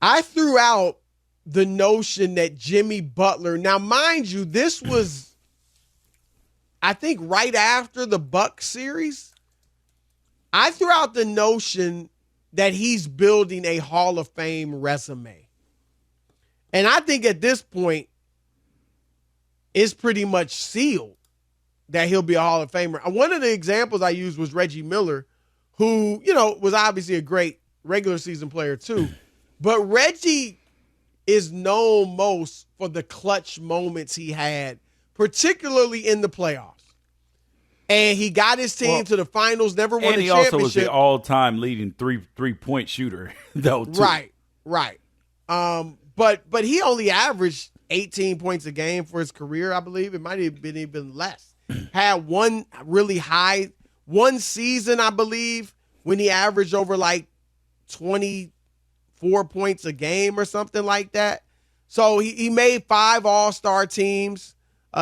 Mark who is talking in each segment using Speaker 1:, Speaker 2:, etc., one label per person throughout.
Speaker 1: I threw out the notion that Jimmy Butler, now mind you, this was, I think, right after the Bucks series. I threw out the notion that he's building a Hall of Fame resume. And I think at this point, it's pretty much sealed that he'll be a Hall of Famer. One of the examples I used was Reggie Miller, who, was obviously a great regular season player too. But Reggie is known most for the clutch moments he had, particularly in the playoffs. And he got his team to the finals, never won a championship.
Speaker 2: And he also was the all-time leading three-point shooter, though, too.
Speaker 1: Right. But he only averaged 18 points a game for his career, I believe. It might have been even less. Had one season, I believe, when he averaged over like 24 points a game or something like that. So he made 5 all-star teams.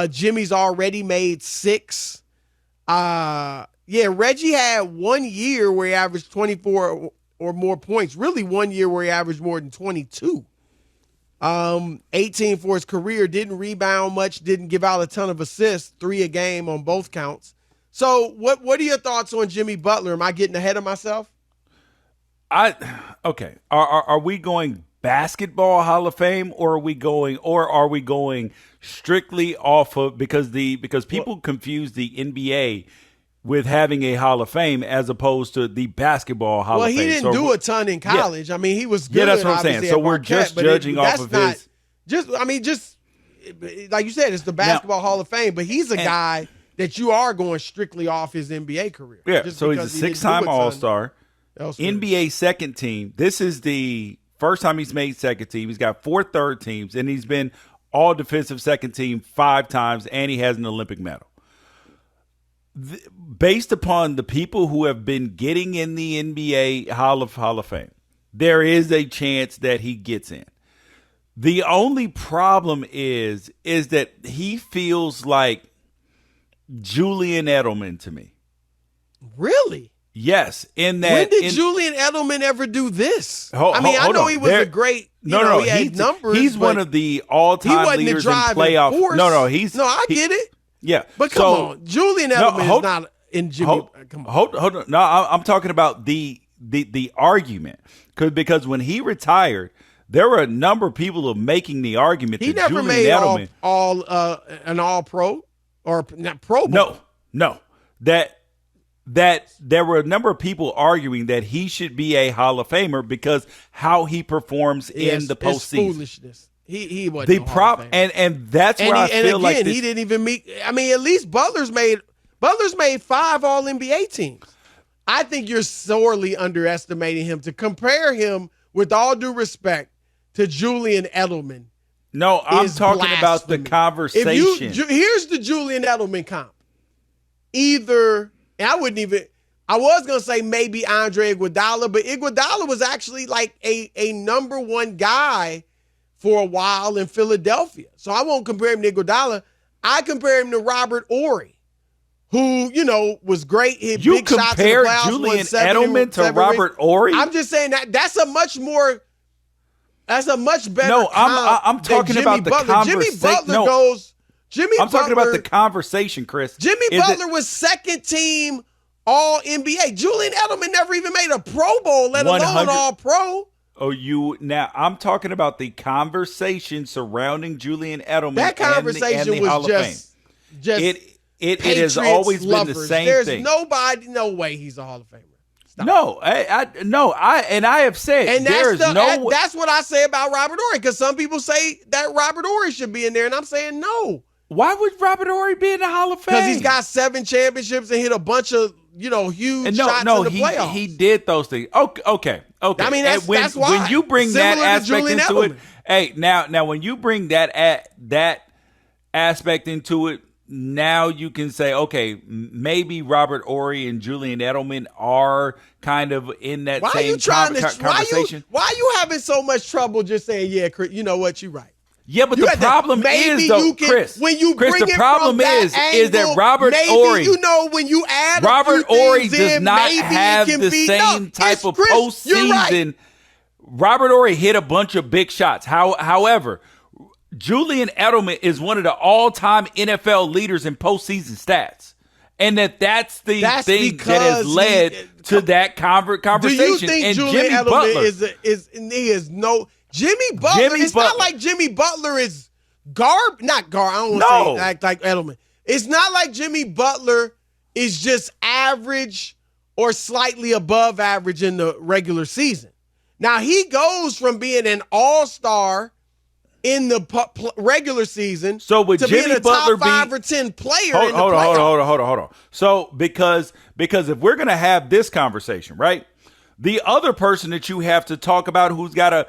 Speaker 1: Jimmy's already made 6. Reggie had 1 year where he averaged 24 or more points. Really 1 year where he averaged more than 22. 18 for his career, didn't rebound much, didn't give out a ton of assists, 3 a game on both counts. So what are your thoughts on Jimmy Butler? Am I getting ahead of myself?
Speaker 2: Okay. Are we going basketball Hall of Fame, or are we going strictly off of because people confuse the NBA with having a Hall of Fame as opposed to the baskbasketball Hall of Fame.
Speaker 1: Well, he didn't do a ton in college. Yeah. I mean, he was good.
Speaker 2: Yeah, that's what I'm saying. So we're just judging off of his.
Speaker 1: Just like you said, it's the basketball Hall of Fame, but he's a guy that you are going strictly off his NBA career.
Speaker 2: Yeah, so he's a 6-time All-Star, NBA second team. This is the first time he's made second team. He's got 4 third teams, and he's been all defensive second team 5 times, and he has an Olympic medal. Based upon the people who have been getting in the NBA Hall of Fame, there is a chance that he gets in. The only problem is that he feels like Julian Edelman to me.
Speaker 1: Really?
Speaker 2: Yes. In that,
Speaker 1: when did Julian Edelman ever do this? I know he was a great. He had numbers.
Speaker 2: He's one of the all-time leaders in playoff.
Speaker 1: Force. I get it.
Speaker 2: Yeah,
Speaker 1: but come on, Julian Edelman is not in Jimmy. Come on,
Speaker 2: hold on. No, I'm talking about the argument because when he retired, there were a number of people who were making the argument
Speaker 1: he
Speaker 2: that
Speaker 1: never
Speaker 2: Julian
Speaker 1: made
Speaker 2: Edelman
Speaker 1: an All-Pro or not Pro Bowl.
Speaker 2: No, that there were a number of people arguing that he should be a Hall of Famer because how he performs in the postseason.
Speaker 1: It's foolishness. He wasn't the problem,
Speaker 2: and that's where I feel like
Speaker 1: he didn't even meet. I mean, at least Butler's made 5 All NBA teams. I think you're sorely underestimating him. To compare him, with all due respect, to Julian Edelman.
Speaker 2: No, I'm talking about the conversation.
Speaker 1: Here's the Julian Edelman comp. Either, and I was going to say maybe Andre Iguodala, but Iguodala was actually like a number 1 guy for a while in Philadelphia. So I won't compare him to Iguodala. I compare him to Robert Horry, who, was great. Hit
Speaker 2: you
Speaker 1: big shots in the playoffs,
Speaker 2: Julian Edelman to Robert Horry?
Speaker 1: I'm just saying that's a much better
Speaker 2: No, I'm talking about the conversation.
Speaker 1: Jimmy Butler goes.
Speaker 2: I'm talking about the conversation, Chris.
Speaker 1: Jimmy Butler was second team All NBA. Julian Edelman never even made a Pro Bowl, let alone All Pro.
Speaker 2: I'm talking about the conversation surrounding Julian Edelman.
Speaker 1: That conversation
Speaker 2: and the
Speaker 1: was
Speaker 2: Hall of Fame. It has always been the same thing.
Speaker 1: There's no way he's a Hall of Famer. Stop.
Speaker 2: No, I have said,
Speaker 1: and that's what I say about Robert Horry, because some people say that Robert Horry should be in there, and I'm saying no.
Speaker 2: Why would Robert Horry be in the Hall of Fame?
Speaker 1: Because he's got 7 championships and hit a bunch of huge shots in the playoffs.
Speaker 2: He did those things. Okay.
Speaker 1: I mean, that's why.
Speaker 2: When you bring that aspect into it, hey, now when you bring that aspect into it, now you can say, okay, maybe Robert Horry and Julian Edelman are kind of in that same conversation.
Speaker 1: Why are you having so much trouble just saying, yeah, Chris, you know what, you're right?
Speaker 2: Yeah, but the problem is, though, Chris,
Speaker 1: the
Speaker 2: problem is that Robert Horry,
Speaker 1: when you add
Speaker 2: Robert Horry does not have the same type of postseason. Robert Horry hit a bunch of big shots. However, Julian Edelman is one of the all-time NFL leaders in postseason stats. And that's the thing that has led to that conversation.
Speaker 1: Do you think
Speaker 2: and
Speaker 1: Julian
Speaker 2: Jimmy
Speaker 1: Edelman
Speaker 2: Butler
Speaker 1: Jimmy Butler? It's not like Jimmy Butler is I don't want to say act like Edelman. It's not like Jimmy Butler is just average or slightly above average in the regular season. Now, he goes from being an all-star in the regular season
Speaker 2: to
Speaker 1: Jimmy being a
Speaker 2: Butler
Speaker 1: top 5 or 10 player in the
Speaker 2: hold
Speaker 1: playoffs.
Speaker 2: on. So because if we're going to have this conversation, right, the other person that you have to talk about who's got a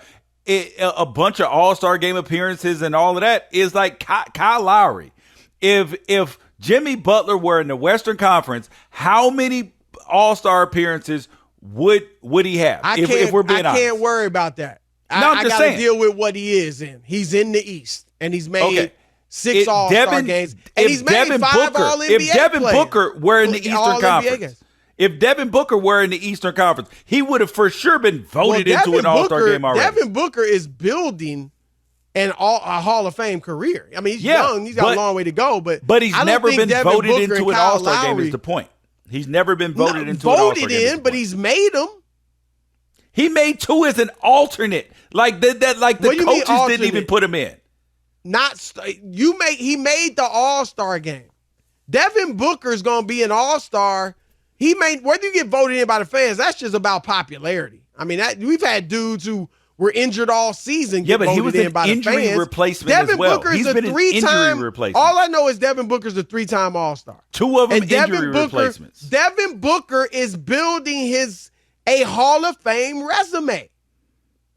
Speaker 2: bunch of all-star game appearances and all of that is like Kyle Lowry. If Jimmy Butler were in the Western Conference, how many all-star appearances would he have? If we're being honest,
Speaker 1: I can't worry about that.
Speaker 2: I'm just saying.
Speaker 1: I got to deal with what he is in. He's in the East, and he's made 6 all-star games, and he's made 5 all-NBA
Speaker 2: If Devin
Speaker 1: players.
Speaker 2: Booker were in the Eastern Conference, if Devin Booker were in the Eastern Conference, he would have for sure been voted into an all-star game already.
Speaker 1: Devin Booker is building a Hall of Fame career. I mean, he's young. He's got a long way to go, but
Speaker 2: he's never been voted into an all-star game is the point. He's never been voted into an all-star game.
Speaker 1: But he's made them.
Speaker 2: He made 2 as an alternate. Like the coaches didn't even put him in.
Speaker 1: He made the all-star game. Devin Booker is going to be an all-star. Whether you get voted in by the fans, that's just about popularity. I mean, we've had dudes who were injured all season get voted in by the fans.
Speaker 2: He was an injury replacement
Speaker 1: Devin
Speaker 2: as well.
Speaker 1: Booker
Speaker 2: He's
Speaker 1: is
Speaker 2: been
Speaker 1: a
Speaker 2: an
Speaker 1: 3-time
Speaker 2: injury replacement.
Speaker 1: All I know is Devin Booker's a 3-time all-star.
Speaker 2: 2 of them injury replacements.
Speaker 1: Devin Booker is building a Hall of Fame resume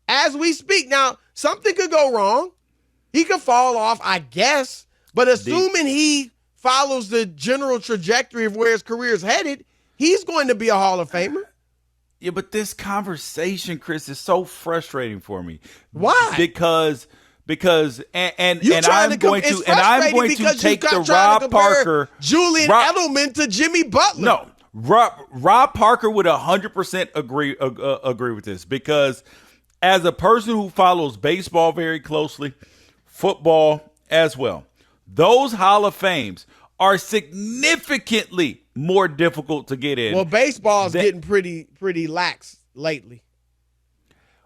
Speaker 1: as we speak. Now, something could go wrong. He could fall off, I guess. But assuming he follows the general trajectory of where his career is headed, he's going to be a Hall of Famer.
Speaker 2: Yeah, but this conversation, Chris, is so frustrating for me.
Speaker 1: Why?
Speaker 2: Because I'm going to take the Rob Parker,
Speaker 1: Julian Edelman to Jimmy Butler.
Speaker 2: No, Rob Parker would 100% agree with this, because as a person who follows baseball very closely, football as well, those Hall of Fames are significantly more difficult to get in.
Speaker 1: Well, baseball's getting pretty lax lately.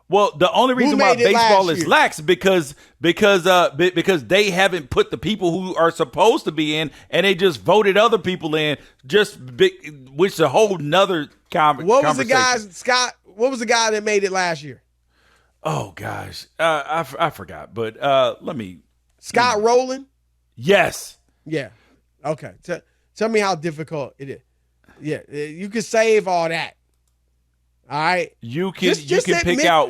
Speaker 2: Well, the only reason why baseball is lax because they haven't put the people who are supposed to be in, and they just voted other people in, which is a whole nother conversation.
Speaker 1: What was the guy, Scott? What was the guy that made it last year?
Speaker 2: Oh gosh, I forgot. But let me.
Speaker 1: Scott Rowland.
Speaker 2: Yes.
Speaker 1: Yeah. Okay. Tell me how difficult it is. Yeah, you can save all that. All right.
Speaker 2: You can pick out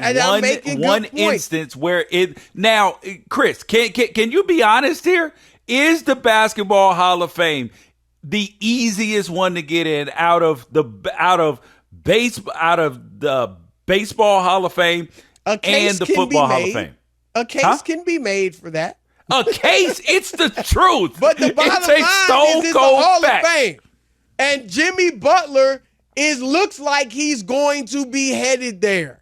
Speaker 2: one instance where it. Now, Chris, can you be honest here? Is the Basketball Hall of Fame the easiest one to get in out of the Baseball Hall of Fame and the Football Hall of Fame?
Speaker 1: A case can be made for that.
Speaker 2: A case? It's the truth.
Speaker 1: But the bottom line is it's the Hall of Fame. And Jimmy Butler looks like he's going to be headed there.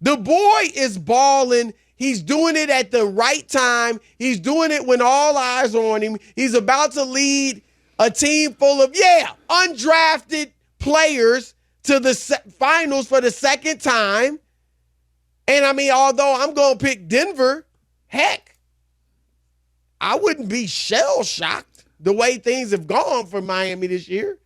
Speaker 1: The boy is balling. He's doing it at the right time. He's doing it when all eyes are on him. He's about to lead a team full of, undrafted players to the finals for the second time. And I mean, although I'm going to pick Denver, heck, I wouldn't be shell-shocked the way things have gone for Miami this year.